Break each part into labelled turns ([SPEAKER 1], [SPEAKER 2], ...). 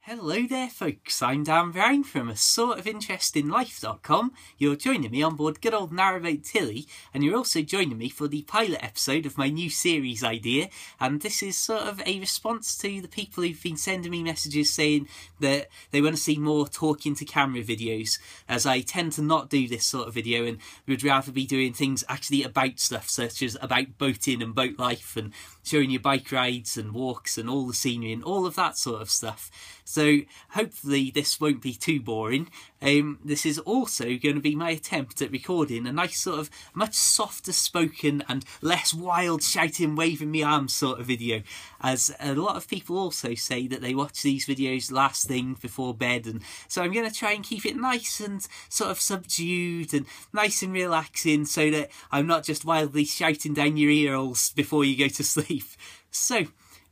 [SPEAKER 1] Hello there folks, I'm Dan Brown from asortofinterestinlife.com. You're joining me on board good old Narrowboat Tilly, and you're also joining me for the pilot episode of my new series idea, and this is sort of a response to the people who've been sending me messages saying that they want to see more talking to camera videos, as I tend to not do this sort of video and would rather be doing things actually about stuff, such as about boating and boat life and showing you bike rides and walks and all the scenery and all of that sort of stuff. So hopefully this won't be too boring. This is also going to be my attempt at recording a nice sort of much softer spoken and less wild shouting waving me arms sort of video, as a lot of people also say that they watch these videos last thing before bed, and so I'm going to try and keep it nice and sort of subdued and nice and relaxing so that I'm not just wildly shouting down your ear holes before you go to sleep. So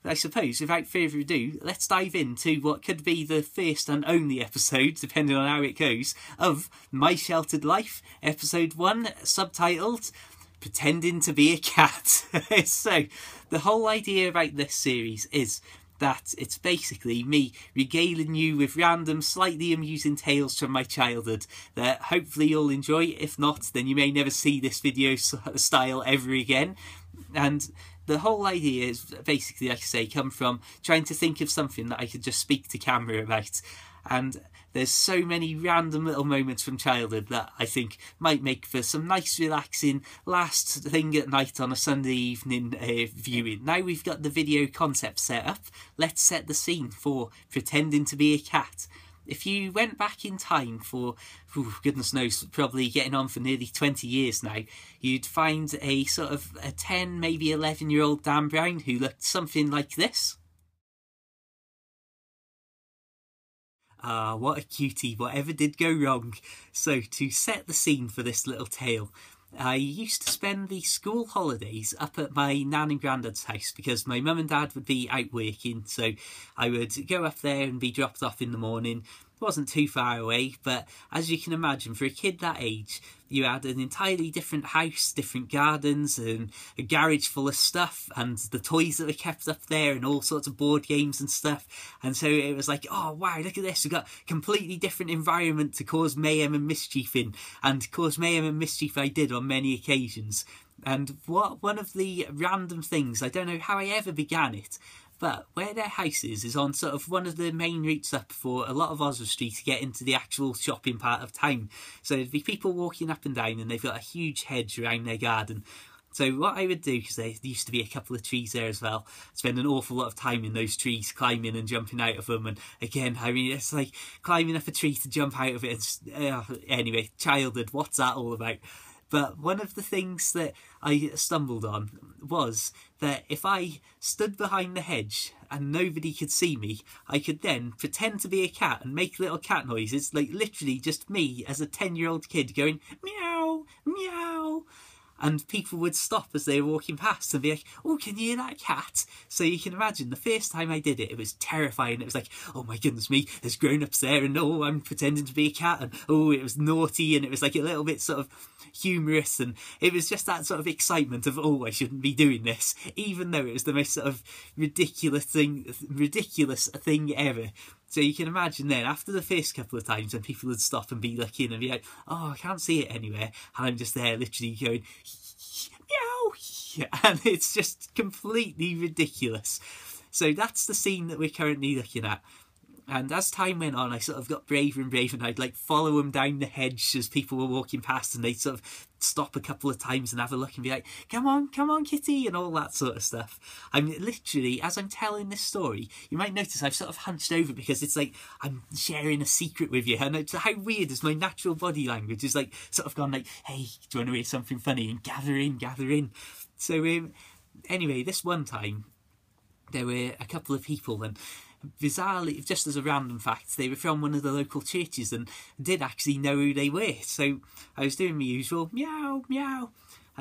[SPEAKER 1] I suppose, without further ado, let's dive into what could be the first and only episode, depending on how it goes, of My Sheltered Life, episode 1, subtitled Pretending to be a Cat. So, the whole idea about this series is that it's basically me regaling you with random, slightly amusing tales from my childhood that hopefully you'll enjoy. If not, then you may never see this video style ever again. And the whole idea is basically, like I say, come from trying to think of something that I could just speak to camera about. And there's so many random little moments from childhood that I think might make for some nice relaxing last thing at night on a Sunday evening viewing. Now we've got the video concept set up, let's set the scene for Pretending to be a Cat. If you went back in time for, goodness knows, probably getting on for nearly 20 years now, you'd find a sort of a 10, maybe 11-year-old Dan Brown who looked something like this. Ah, what a cutie, whatever did go wrong. So, to set the scene for this little tale, I used to spend the school holidays up at my nan and granddad's house because my mum and dad would be out working, so I would go up there and be dropped off in the morning. It wasn't too far away, but as you can imagine, for a kid that age, you had an entirely different house, different gardens, and a garage full of stuff, and the toys that were kept up there, and all sorts of board games and stuff. And so it was like, oh wow, look at this, we've got a completely different environment to cause mayhem and mischief in, and cause mayhem and mischief I did on many occasions. And one of the random things, I don't know how I ever began it, but where their house is on sort of one of the main routes up for a lot of Oswald Street to get into the actual shopping part of town. So there'd be people walking up and down, and they've got a huge hedge around their garden. So what I would do, because there used to be a couple of trees there as well, spend an awful lot of time in those trees, climbing and jumping out of them. And again, I mean, it's like climbing up a tree to jump out of it. Anyway, childhood, what's that all about? But one of the things that I stumbled on was that if I stood behind the hedge and nobody could see me, I could then pretend to be a cat and make little cat noises, like literally just me as a 10-year-old kid going meow, meow. And people would stop as they were walking past and be like, oh, can you hear that cat? So you can imagine the first time I did it, it was terrifying. It was like, oh my goodness me, there's grown-ups there, and oh, I'm pretending to be a cat, and oh, it was naughty, and it was like a little bit sort of humorous, and it was just that sort of excitement of, oh, I shouldn't be doing this, even though it was the most sort of ridiculous thing ever. So you can imagine then, after the first couple of times when people would stop and be looking and be like, oh, I can't see it anywhere, and I'm just there literally going, meow, and it's just completely ridiculous. So that's the scene that we're currently looking at. And as time went on, I sort of got braver and braver, and I'd like follow them down the hedge as people were walking past, and they'd sort of stop a couple of times and have a look and be like, come on kitty, and all that sort of stuff. I'm literally, as I'm telling this story, you might notice I've sort of hunched over because it's like I'm sharing a secret with you, and it's how weird is my natural body language is like sort of gone like, hey, do you want to hear something funny, and gather in. So anyway, this one time there were a couple of people, and bizarrely, just as a random fact, they were from one of the local churches and did actually know who they were. So I was doing my usual meow, meow,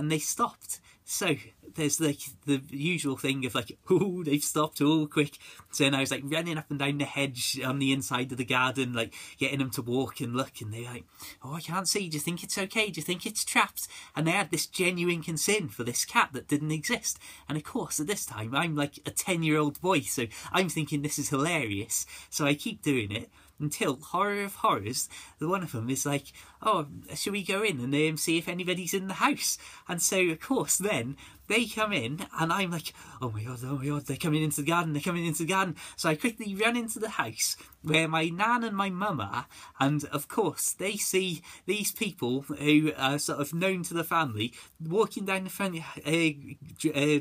[SPEAKER 1] and they stopped. So there's like the usual thing of like, oh, they've stopped all quick. So then I was like running up and down the hedge on the inside of the garden, like getting them to walk and look, and they're like, oh, I can't see, do you think it's okay, do you think it's trapped? And they had this genuine concern for this cat that didn't exist. And of course at this time I'm like a 10-year-old boy, so I'm thinking this is hilarious, so I keep doing it. Until, horror of horrors, the one of them is like, oh, should we go in and see if anybody's in the house? And so, of course, then they come in and I'm like, oh my god, they're coming into the garden, they're coming into the garden. So I quickly run into the house where my nan and my mum are, and of course they see these people who are sort of known to the family walking down the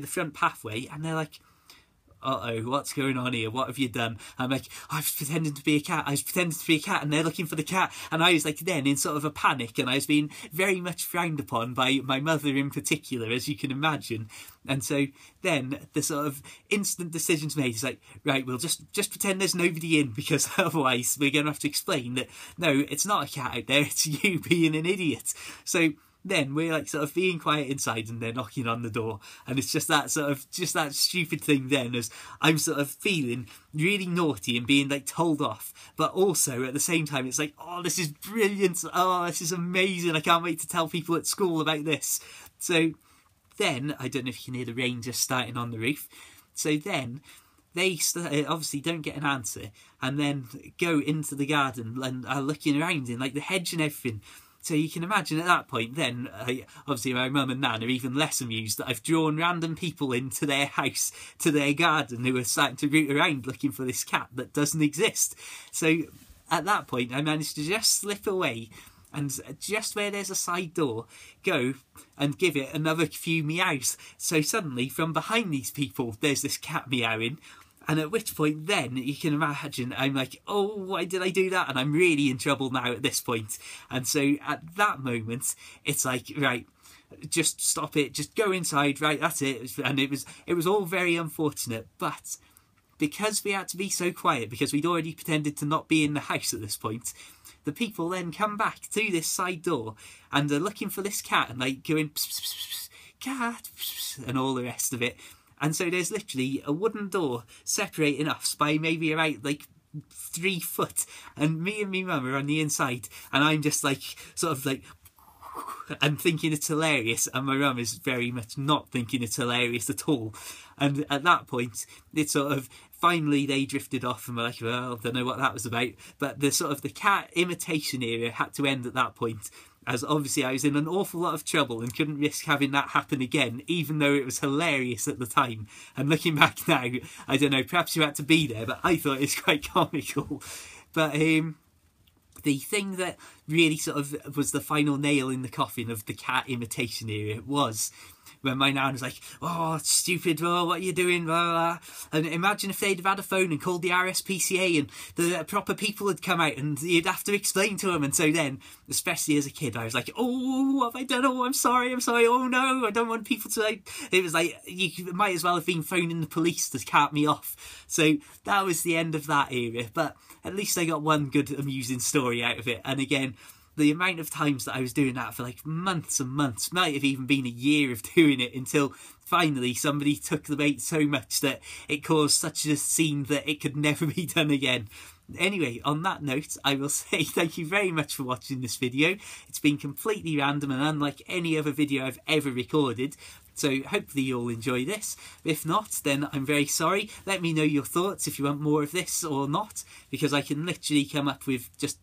[SPEAKER 1] front pathway, and they're like, uh-oh, what's going on here? What have you done? I'm like, I was pretending to be a cat. And they're looking for the cat. And I was like then in sort of a panic, and I was being very much frowned upon by my mother in particular, as you can imagine. And so then the sort of instant decisions made is like, right, we'll just pretend there's nobody in, because otherwise we're going to have to explain that, no, it's not a cat out there, it's you being an idiot. So then we're like sort of being quiet inside, and they're knocking on the door, and it's just that stupid thing then, as I'm sort of feeling really naughty and being like told off, but also at the same time it's like, oh, this is brilliant, oh, this is amazing, I can't wait to tell people at school about this. So then, I don't know if you can hear the rain just starting on the roof, so then they obviously don't get an answer, and then go into the garden and are looking around in like the hedge and everything. So you can imagine at that point then, obviously my mum and nan are even less amused that I've drawn random people into their house, to their garden, who are starting to root around looking for this cat that doesn't exist. So at that point I managed to just slip away, and just where there's a side door, go and give it another few meows. So suddenly from behind these people there's this cat meowing. And at which point then, you can imagine, I'm like, oh, why did I do that? And I'm really in trouble now at this point. And so at that moment, it's like, right, just stop it, just go inside, right, that's it. And it was all very unfortunate. But because we had to be so quiet, because we'd already pretended to not be in the house at this point, the people then come back to this side door and are looking for this cat and like going, pss, pss, pss, pss, cat, pss, pss, and all the rest of it. And so there's literally a wooden door separating us by maybe about like 3 foot, and me and my mum are on the inside, and I'm just like sort of like and thinking it's hilarious, and my mum is very much not thinking it's hilarious at all. And at that point it's sort of finally they drifted off, and we're like, well, I don't know what that was about. But the sort of the cat imitation era had to end at that point, as obviously I was in an awful lot of trouble and couldn't risk having that happen again, even though it was hilarious at the time. And looking back now, I don't know, perhaps you had to be there, but I thought it was quite comical. But the thing that really sort of was the final nail in the coffin of the cat imitation era was when my nan was like, oh, it's stupid, oh, what are you doing, blah, blah. And imagine if they'd have had a phone and called the RSPCA and the proper people had come out, and you'd have to explain to them. And so then, especially as a kid, I was like, oh, what have I done? Oh, I'm sorry, oh no, I don't want people to, like, it was like, you might as well have been phoning the police to cart me off. So that was the end of that era, but at least I got one good amusing story out of it. And again, the amount of times that I was doing that for like months and months, might have even been a year of doing it, until finally somebody took the bait so much that it caused such a scene that it could never be done again. Anyway, on that note, I will say thank you very much for watching this video. It's been completely random and unlike any other video I've ever recorded. So hopefully you'll enjoy this. If not, then I'm very sorry. Let me know your thoughts if you want more of this or not, because I can literally come up with just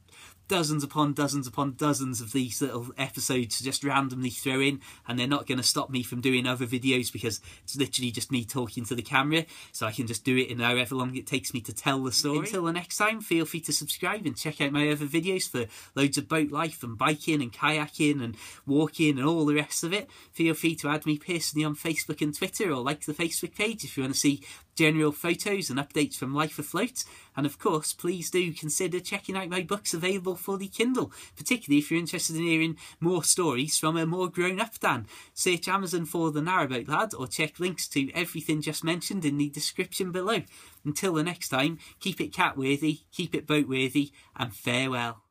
[SPEAKER 1] dozens upon dozens of these little episodes to just randomly throw in, and they're not going to stop me from doing other videos, because it's literally just me talking to the camera, so I can just do it in however long it takes me to tell the story. Until the next time, feel free to subscribe and check out my other videos for loads of boat life and biking and kayaking and walking and all the rest of it. Feel free to add me personally on Facebook and Twitter, or like the Facebook page if you want to see general photos and updates from Life Afloat. And of course, please do consider checking out my books available for the Kindle, particularly if you're interested in hearing more stories from a more grown-up Dan. Search Amazon for The Narrowboat Lad, or check links to everything just mentioned in the description below. Until the next time, keep it cat-worthy, keep it boat-worthy, and farewell.